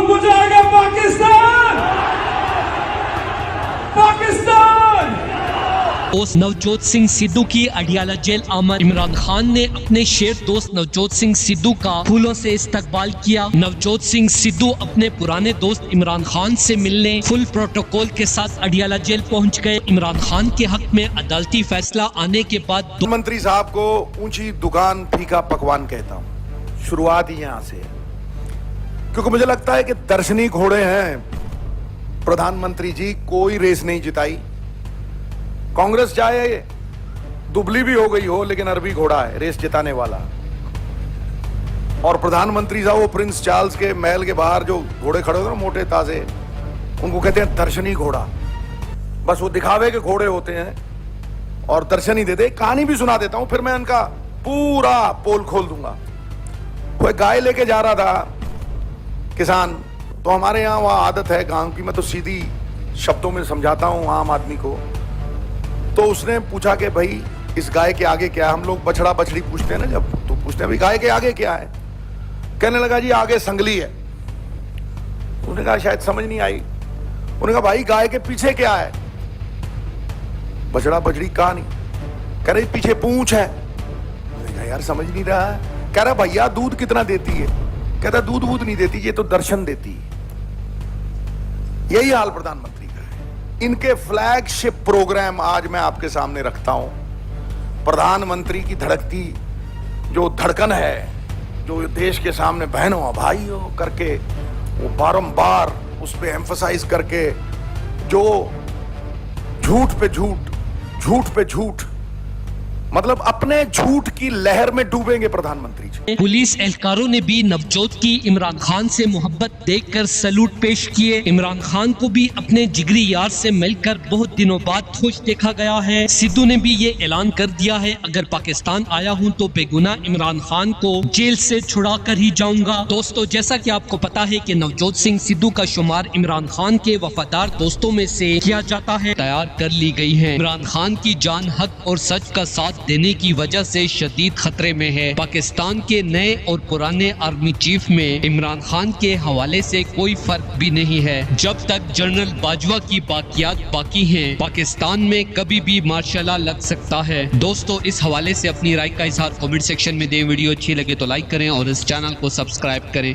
डूब जाएगा पाकिस्तान। पाकिस्तान। दोस्त नवजोत सिंह सिद्धू की अडियाला जेल आमद। इमरान खान ने अपने शेर दोस्त नवजोत सिंह सिद्धू का फूलों से इस्तकबाल किया। नवजोत सिंह सिद्धू अपने पुराने दोस्त इमरान खान से मिलने फुल प्रोटोकॉल के साथ अडियाला जेल पहुंच गए। इमरान खान के हक में अदालती फैसला आने के बाद मंत्री साहब को ऊंची दुकान फीका पकवान कहता हूँ। शुरुआत ही यहाँ से, क्योंकि मुझे लगता है कि दर्शनी घोड़े हैं प्रधानमंत्री जी। कोई रेस नहीं जिताई कांग्रेस, चाहे दुबली भी हो गई हो, लेकिन अरबी घोड़ा है रेस जिताने वाला। और प्रधानमंत्री साहब वो प्रिंस चार्ल्स के महल के बाहर जो घोड़े खड़े होते हैं मोटे ताजे, उनको कहते हैं दर्शनी घोड़ा। बस वो दिखावे के घोड़े होते हैं और दर्शन ही दे दे। कहानी भी सुना देता हूं, फिर मैं इनका पूरा पोल खोल दूंगा। कोई गाय लेके जा रहा था किसान, तो हमारे यहाँ वह आदत है गांव की, मैं तो सीधी शब्दों में समझाता हूं आम आदमी को। तो उसने पूछा कि भाई इस गाय के आगे क्या है। हम लोग बछड़ा बछड़ी पूछते हैं ना, जब तो पूछते हैं भाई गाय के आगे क्या है। कहने लगा जी आगे संगली है। उसने कहा शायद समझ नहीं आई। उन्होंने कहा भाई गाय के पीछे क्या है। बछड़ा बछड़ी कहा नहीं। कह रहे पीछे पूंछ है। मैंने कहा यार समझ नहीं रहा है। कह रहा भैया दूध कितना देती है। कहता दूध वूध नहीं देती, ये तो दर्शन देती है। यही हाल प्रधानमंत्री का है। इनके फ्लैगशिप प्रोग्राम आज मैं आपके सामने रखता हूं। प्रधानमंत्री की धड़कती जो धड़कन है, जो देश के सामने बहनों भाइयों करके वो बारंबार उस पर एम्फसाइज करके जो झूठ पे झूठ, झूठ पे झूठ, मतलब अपने झूठ की लहर में डूबेंगे प्रधानमंत्री जी। पुलिस एहलकारों ने भी नवजोत की इमरान खान से मोहब्बत देखकर सैल्यूट पेश किए। इमरान खान को भी अपने जिगरी यार से मिलकर बहुत दिनों बाद खुश देखा गया है। सिद्धू ने भी ये ऐलान कर दिया है, अगर पाकिस्तान आया हूं तो बेगुनाह इमरान खान को जेल से छुड़ा कर ही जाऊंगा। दोस्तों, जैसा कि आपको पता है कि नवजोत सिंह सिद्धू का शुमार इमरान खान के वफादार दोस्तों में से किया जाता है। तैयार कर ली गई है। इमरान खान की जान हक और सच का साथ देने की वजह से शदीद खतरे में है। पाकिस्तान के नए और पुराने आर्मी चीफ में इमरान खान के हवाले से कोई फर्क भी नहीं है। जब तक जनरल बाजवा की बाकियात बाकी हैं, पाकिस्तान में कभी भी मार्शल लॉ लग सकता है। दोस्तों, इस हवाले से अपनी राय का इजहार कमेंट सेक्शन में दें। वीडियो अच्छी लगे तो लाइक करें और इस चैनल को सब्सक्राइब करें।